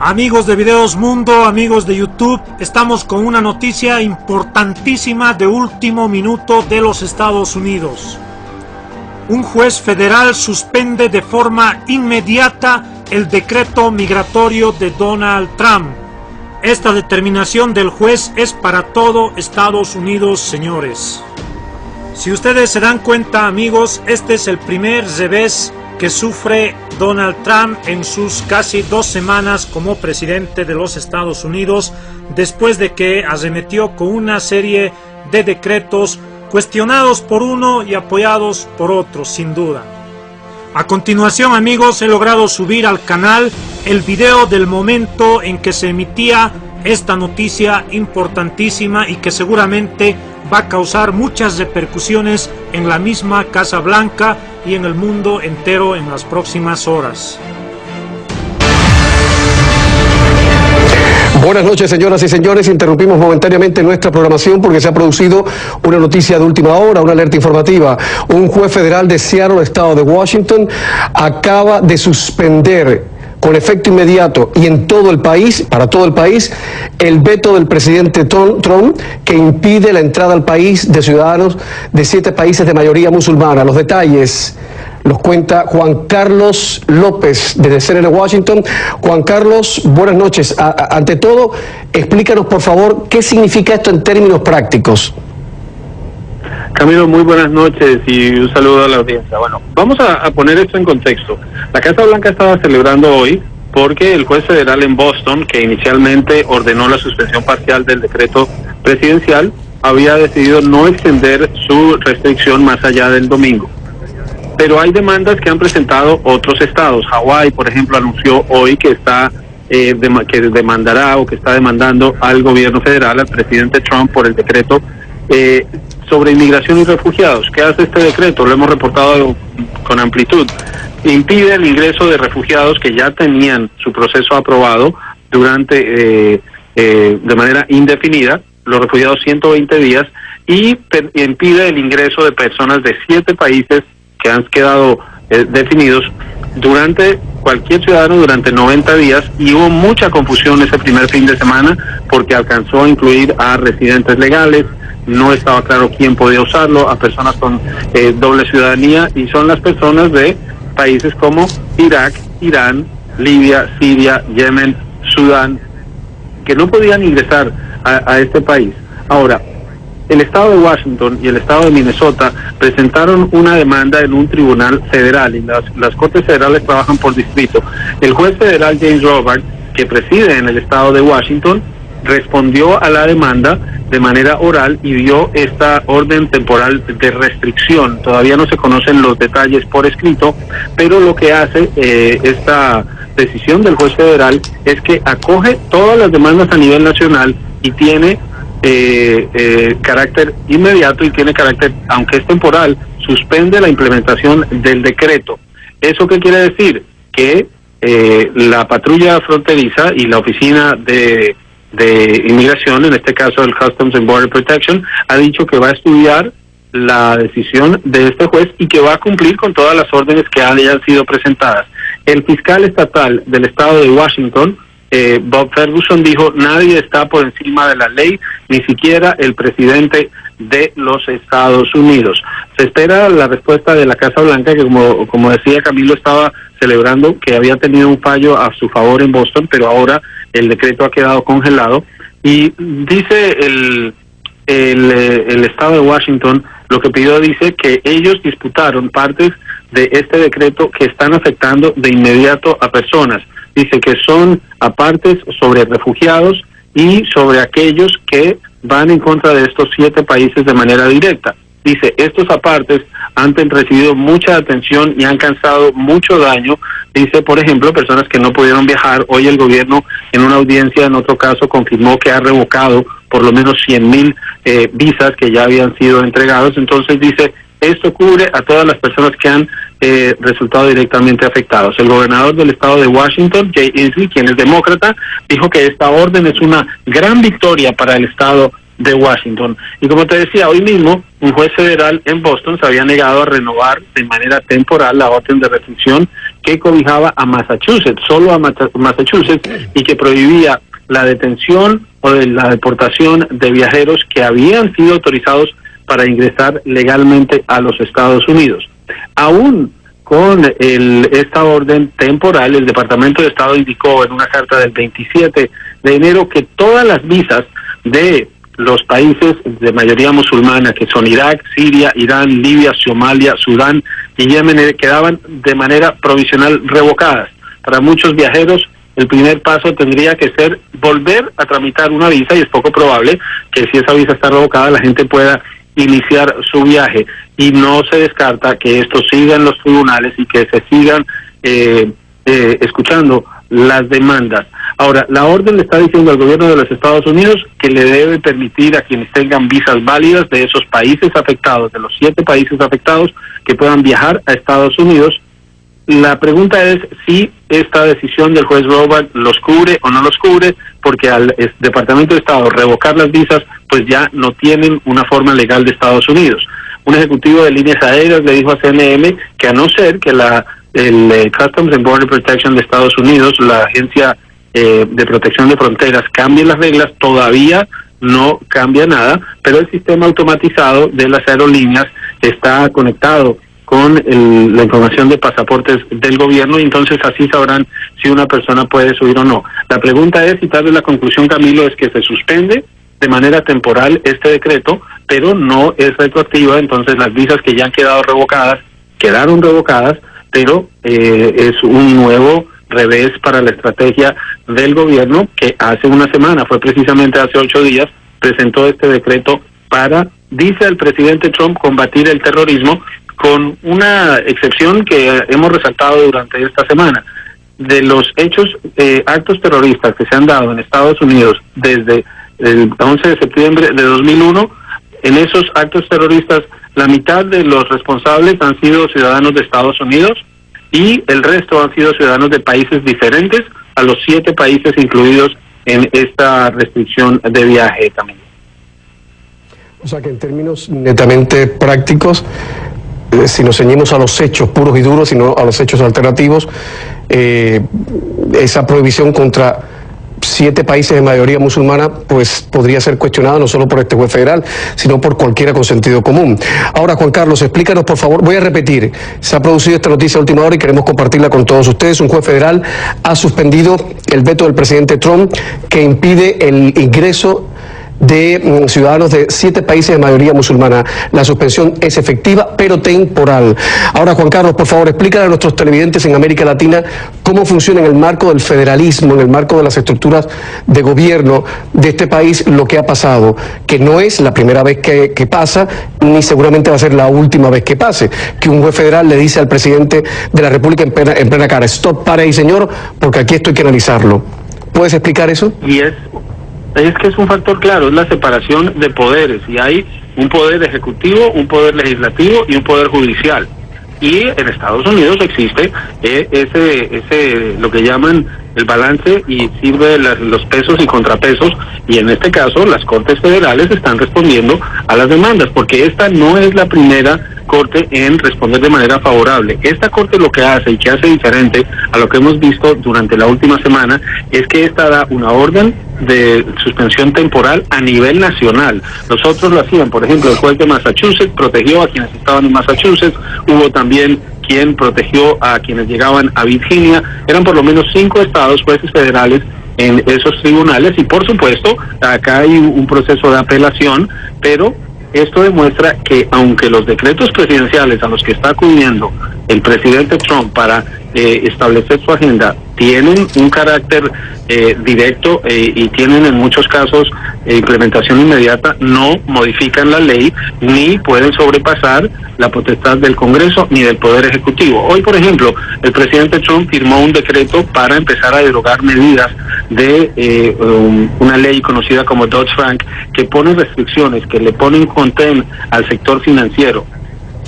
Amigos de Videos Mundo, amigos de YouTube, estamos con una noticia importantísima de último minuto de los Estados Unidos. Un juez federal suspende de forma inmediata el decreto migratorio de Donald Trump. Esta determinación del juez es para todo Estados Unidos, señores. Si ustedes se dan cuenta, amigos, este es el primer revés que sufre Donald Trump en sus casi 2 semanas como presidente de los Estados Unidos, después de que arremetió con una serie de decretos cuestionados por uno y apoyados por otro, sin duda. A continuación, amigos, he logrado subir al canal el video del momento en que se emitía esta noticia importantísima y que seguramente va a causar muchas repercusiones en la misma Casa Blanca y en el mundo entero en las próximas horas. Buenas noches, señoras y señores. Interrumpimos momentáneamente nuestra programación porque se ha producido una noticia de última hora, una alerta informativa. Un juez federal de Seattle, estado de Washington, acaba de suspender con efecto inmediato y en todo el país, para todo el país, el veto del presidente Trump que impide la entrada al país de ciudadanos de 7 países de mayoría musulmana. Los detalles los cuenta Juan Carlos López desde CNN Washington. Juan Carlos, buenas noches. Ante todo, explícanos por favor qué significa esto en términos prácticos. Camilo, muy buenas noches y un saludo a la audiencia. Bueno, vamos a poner esto en contexto. La Casa Blanca estaba celebrando hoy porque el juez federal en Boston, que inicialmente ordenó la suspensión parcial del decreto presidencial, había decidido no extender su restricción más allá del domingo. Pero hay demandas que han presentado otros estados. Hawái, por ejemplo, anunció hoy que que demandará o que está demandando al gobierno federal, al presidente Trump, por el decreto sobre inmigración y refugiados. ¿Qué hace este decreto? Lo hemos reportado con amplitud. Impide el ingreso de refugiados que ya tenían su proceso aprobado durante de manera indefinida, los refugiados 120 días, y impide el ingreso de personas de 7 países que han quedado definidos durante cualquier ciudadano durante 90 días, y hubo mucha confusión ese primer fin de semana porque alcanzó a incluir a residentes legales, no estaba claro quién podía usarlo, a personas con doble ciudadanía, y son las personas de países como Irak, Irán, Libia, Siria, Yemen, Sudán, que no podían ingresar a este país. Ahora, el estado de Washington y el estado de Minnesota presentaron una demanda en un tribunal federal, y las cortes federales trabajan por distrito. El juez federal James Robert, que preside en el estado de Washington, respondió a la demanda de manera oral y dio esta orden temporal de restricción. Todavía no se conocen los detalles por escrito, pero lo que hace esta decisión del juez federal es que acoge todas las demandas a nivel nacional y tiene carácter inmediato y tiene carácter, aunque es temporal, suspende la implementación del decreto. ¿Eso qué quiere decir? Que la patrulla fronteriza y la oficina de inmigración, en este caso el Customs and Border Protection, ha dicho que va a estudiar la decisión de este juez y que va a cumplir con todas las órdenes que hayan sido presentadas. El fiscal estatal del estado de Washington, Bob Ferguson, dijo: nadie está por encima de la ley, ni siquiera el presidente de los Estados Unidos. Se espera la respuesta de la Casa Blanca, que como decía Camilo, estaba celebrando que había tenido un fallo a su favor en Boston, pero ahora el decreto ha quedado congelado. Y dice el estado de Washington, lo que pidió, dice que ellos disputaron partes de este decreto que están afectando de inmediato a personas. Dice que son apartes sobre refugiados y sobre aquellos que van en contra de estos 7 países de manera directa. Dice, estos apartes han recibido mucha atención y han causado mucho daño. Dice, por ejemplo, personas que no pudieron viajar. Hoy el gobierno, en una audiencia, en otro caso, confirmó que ha revocado por lo menos 100,000 visas que ya habían sido entregados. Entonces dice, esto cubre a todas las personas que han resultado directamente afectados. El gobernador del estado de Washington, Jay Inslee, quien es demócrata, dijo que esta orden es una gran victoria para el estado de Washington. Y como te decía, hoy mismo un juez federal en Boston se había negado a renovar de manera temporal la orden de restricción que cobijaba a Massachusetts, solo a Massachusetts, y que prohibía la detención o la deportación de viajeros que habían sido autorizados para ingresar legalmente a los Estados Unidos. Aún con esta orden temporal, el Departamento de Estado indicó en una carta del 27 de enero que todas las visas de los países de mayoría musulmana, que son Irak, Siria, Irán, Libia, Somalia, Sudán y Yemen, quedaban de manera provisional revocadas. Para muchos viajeros, el primer paso tendría que ser volver a tramitar una visa, y es poco probable que si esa visa está revocada la gente pueda iniciar su viaje, y no se descarta que esto siga en los tribunales y que se sigan escuchando las demandas. Ahora, la orden le está diciendo al gobierno de los Estados Unidos que le debe permitir a quienes tengan visas válidas de esos países afectados, de los 7 países afectados, que puedan viajar a Estados Unidos. La pregunta es si esta decisión del juez Robert los cubre o no los cubre, porque al Departamento de Estado revocar las visas, pues ya no tienen una forma legal de Estados Unidos. Un ejecutivo de líneas aéreas le dijo a CNN que a no ser que el Customs and Border Protection de Estados Unidos, la agencia de protección de fronteras, cambie las reglas, todavía no cambia nada, pero el sistema automatizado de las aerolíneas está conectado con la información de pasaportes del gobierno, y entonces así sabrán si una persona puede subir o no. La pregunta es, y tal vez la conclusión, Camilo, es que se suspende de manera temporal este decreto, pero no es retroactiva. Entonces las visas que ya han quedado revocadas, quedaron revocadas, pero es un nuevo revés para la estrategia del gobierno, que hace una semana, fue precisamente hace 8 días, presentó este decreto para, dice el presidente Trump, combatir el terrorismo, con una excepción que hemos resaltado durante esta semana. De los actos terroristas que se han dado en Estados Unidos desde el 11 de septiembre de 2001, en esos actos terroristas la mitad de los responsables han sido ciudadanos de Estados Unidos y el resto han sido ciudadanos de países diferentes a los 7 países incluidos en esta restricción de viaje también. O sea que en términos netamente prácticos, si nos ceñimos a los hechos puros y duros, sino a los hechos alternativos, esa prohibición contra 7 países de mayoría musulmana pues podría ser cuestionada no solo por este juez federal, sino por cualquiera con sentido común. Ahora, Juan Carlos, explícanos por favor, voy a repetir, se ha producido esta noticia a última hora y queremos compartirla con todos ustedes. Un juez federal ha suspendido el veto del presidente Trump que impide el ingreso de ciudadanos de 7 países de mayoría musulmana. La suspensión es efectiva, pero temporal. Ahora, Juan Carlos, por favor, explícale a nuestros televidentes en América Latina cómo funciona en el marco del federalismo, en el marco de las estructuras de gobierno de este país, lo que ha pasado, que no es la primera vez que pasa, ni seguramente va a ser la última vez que pase, que un juez federal le dice al presidente de la República en plena cara: stop, para ahí, señor, porque aquí esto hay que analizarlo. ¿Puedes explicar eso? Y es que es un factor claro, es la separación de poderes, y hay un poder ejecutivo, un poder legislativo y un poder judicial. Y en Estados Unidos existe lo que llaman el balance, y sirve los pesos y contrapesos, y en este caso las Cortes Federales están respondiendo a las demandas, porque esta no es la primera Corte en responder de manera favorable. Esta Corte lo que hace, y que hace diferente a lo que hemos visto durante la última semana, es que esta da una orden de suspensión temporal a nivel nacional. Los otros lo hacían, por ejemplo, el juez de Massachusetts protegió a quienes estaban en Massachusetts, hubo también quien protegió a quienes llegaban a Virginia. Eran por lo menos 5 estados, jueces federales en esos tribunales, y por supuesto acá hay un proceso de apelación, pero esto demuestra que aunque los decretos presidenciales a los que está acudiendo el presidente Trump para establecer su agenda tienen un carácter directo y tienen en muchos casos implementación inmediata, no modifican la ley ni pueden sobrepasar la potestad del Congreso ni del Poder Ejecutivo. Hoy, por ejemplo, el presidente Trump firmó un decreto para empezar a derogar medidas de una ley conocida como Dodd-Frank, que pone restricciones, que le ponen contén al sector financiero.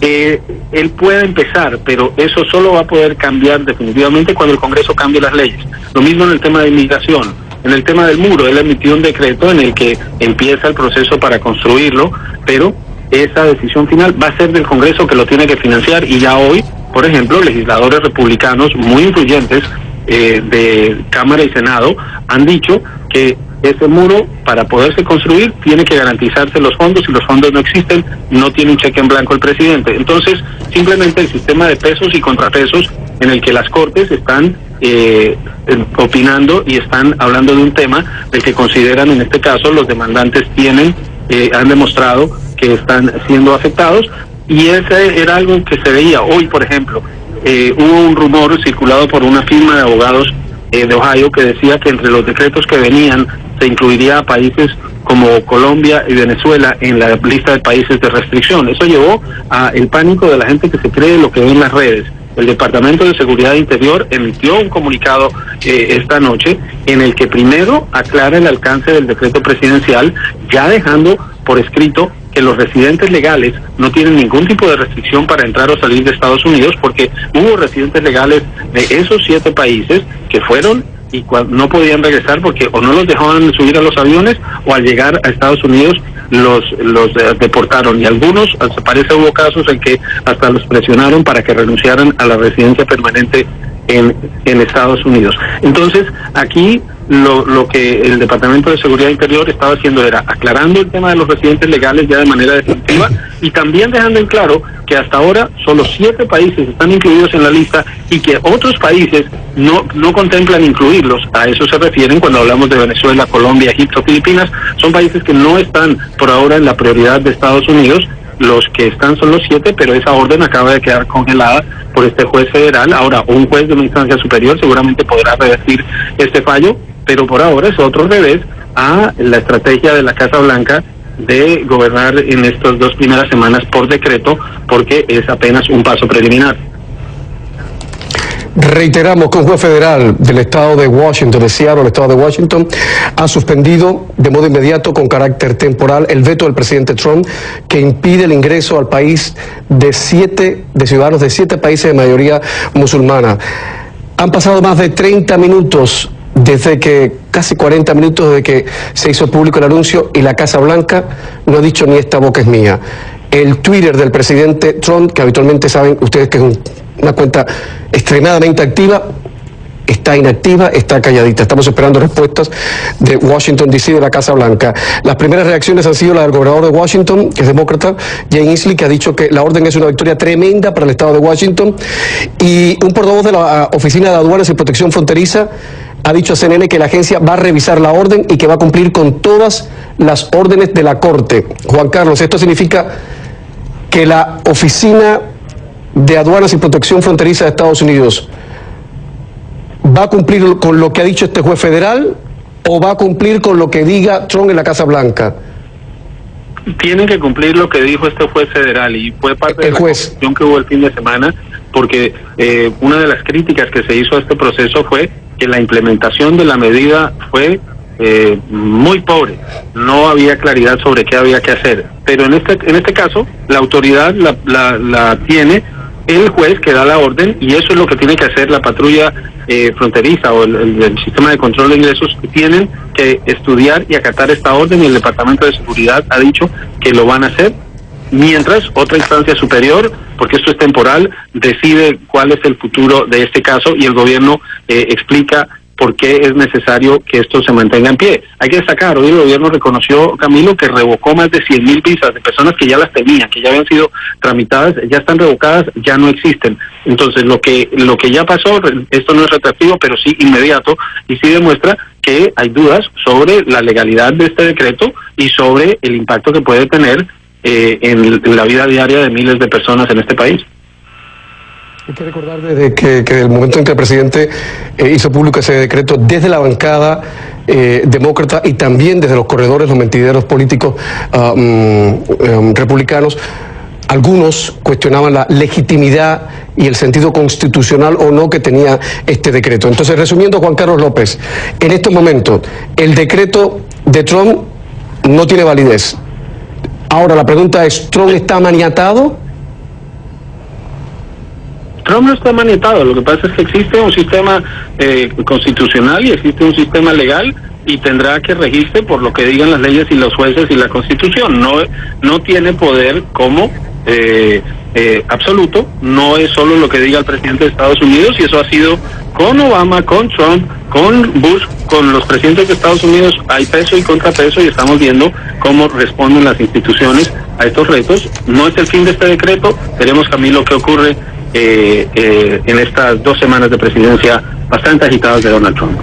Él puede empezar, pero eso solo va a poder cambiar definitivamente cuando el Congreso cambie las leyes. Lo mismo en el tema de inmigración. En el tema del muro, él emitió un decreto en el que empieza el proceso para construirlo, pero esa decisión final va a ser del Congreso, que lo tiene que financiar, y ya hoy por ejemplo, legisladores republicanos muy influyentes de Cámara y Senado han dicho que ese muro, para poderse construir, tiene que garantizarse los fondos. Si los fondos no existen, no tiene un cheque en blanco el presidente. Entonces, simplemente el sistema de pesos y contrapesos en el que las cortes están opinando y están hablando de un tema del que consideran, en este caso, los demandantes han demostrado que están siendo afectados, y ese era algo que se veía hoy. Por ejemplo, hubo un rumor circulado por una firma de abogados de Ohio que decía que entre los decretos que venían se incluiría a países como Colombia y Venezuela en la lista de países de restricción. Eso llevó a el pánico de la gente que se cree lo que ve en las redes. El Departamento de Seguridad Interior emitió un comunicado esta noche en el que primero aclara el alcance del decreto presidencial, ya dejando por escrito que los residentes legales no tienen ningún tipo de restricción para entrar o salir de Estados Unidos, porque hubo residentes legales de esos 7 países que fueron y no podían regresar porque o no los dejaban subir a los aviones, o al llegar a Estados Unidos los deportaron, y algunos, parece, hubo casos en que hasta los presionaron para que renunciaran a la residencia permanente en Estados Unidos. Entonces, aquí lo que el Departamento de Seguridad Interior estaba haciendo era aclarando el tema de los residentes legales ya de manera definitiva, y también dejando en claro que hasta ahora solo 7 países están incluidos en la lista y que otros países no contemplan incluirlos. A eso se refieren cuando hablamos de Venezuela, Colombia, Egipto, Filipinas. Son países que no están por ahora en la prioridad de Estados Unidos. Los que están son los 7, pero esa orden acaba de quedar congelada por este juez federal. Ahora, un juez de una instancia superior seguramente podrá revertir este fallo, pero por ahora es otro revés a la estrategia de la Casa Blanca de gobernar en estas 2 primeras semanas por decreto, porque es apenas un paso preliminar. Reiteramos que un juez federal del estado de Washington, de Seattle, el estado de Washington, ha suspendido de modo inmediato, con carácter temporal, el veto del presidente Trump que impide el ingreso al país de ciudadanos de 7 países de mayoría musulmana. Han pasado más de 30 minutos casi 40 minutos desde que se hizo público el anuncio, y la Casa Blanca no ha dicho ni esta boca es mía. El Twitter del presidente Trump, que habitualmente saben ustedes que es una cuenta extremadamente activa, está inactiva, está calladita. Estamos esperando respuestas de Washington D.C., de la Casa Blanca. Las primeras reacciones han sido las del gobernador de Washington, que es demócrata, Jay Inslee, que ha dicho que la orden es una victoria tremenda para el estado de Washington, y un portavoz de la Oficina de Aduanas y Protección Fronteriza ha dicho a CNN que la agencia va a revisar la orden y que va a cumplir con todas las órdenes de la Corte. Juan Carlos, esto significa que la Oficina de Aduanas y Protección Fronteriza de Estados Unidos ¿va a cumplir con lo que ha dicho este juez federal o va a cumplir con lo que diga Trump en la Casa Blanca? Tienen que cumplir lo que dijo este juez federal, y fue parte de la confusión que hubo el fin de semana, porque una de las críticas que se hizo a este proceso fue que la implementación de la medida fue muy pobre. No había claridad sobre qué había que hacer, pero en este caso la autoridad la tiene el juez que da la orden, y eso es lo que tiene que hacer la patrulla fronteriza o el sistema de control de ingresos. Tienen que estudiar y acatar esta orden, y el Departamento de Seguridad ha dicho que lo van a hacer, mientras otra instancia superior, porque esto es temporal, decide cuál es el futuro de este caso, y el gobierno explica por qué es necesario que esto se mantenga en pie. Hay que destacar, hoy el gobierno reconoció, Camilo, que revocó más de 100,000 visas de personas que ya las tenían, que ya habían sido tramitadas, ya están revocadas, ya no existen. Entonces, lo que ya pasó, esto no es retroactivo, pero sí inmediato, y sí demuestra que hay dudas sobre la legalidad de este decreto y sobre el impacto que puede tener en la vida diaria de miles de personas en este país. Hay que recordar desde que el momento en que el presidente hizo público ese decreto, desde la bancada demócrata y también desde los corredores, los mentideros políticos republicanos, algunos cuestionaban la legitimidad y el sentido constitucional o no que tenía este decreto. Entonces, resumiendo, Juan Carlos López, en estos momentos el decreto de Trump no tiene validez. Ahora la pregunta es, ¿Trump está maniatado? Trump no está maniatado. Lo que pasa es que existe un sistema constitucional y existe un sistema legal, y tendrá que regirse por lo que digan las leyes y los jueces y la Constitución. No tiene poder como absoluto, no es solo lo que diga el presidente de Estados Unidos, y eso ha sido con Obama, con Trump, con Bush, con los presidentes de Estados Unidos. Hay peso y contrapeso y estamos viendo cómo responden las instituciones a estos retos. No es el fin de este decreto, veremos, Camilo, qué ocurre en estas 2 semanas de presidencia bastante agitadas de Donald Trump.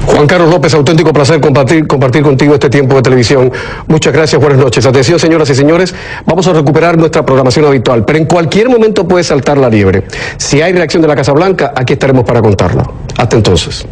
Juan Carlos López, auténtico placer compartir contigo este tiempo de televisión. Muchas gracias, buenas noches. Atención, señoras y señores, vamos a recuperar nuestra programación habitual, pero en cualquier momento puede saltar la liebre. Si hay reacción de la Casa Blanca, aquí estaremos para contarla. Hasta entonces.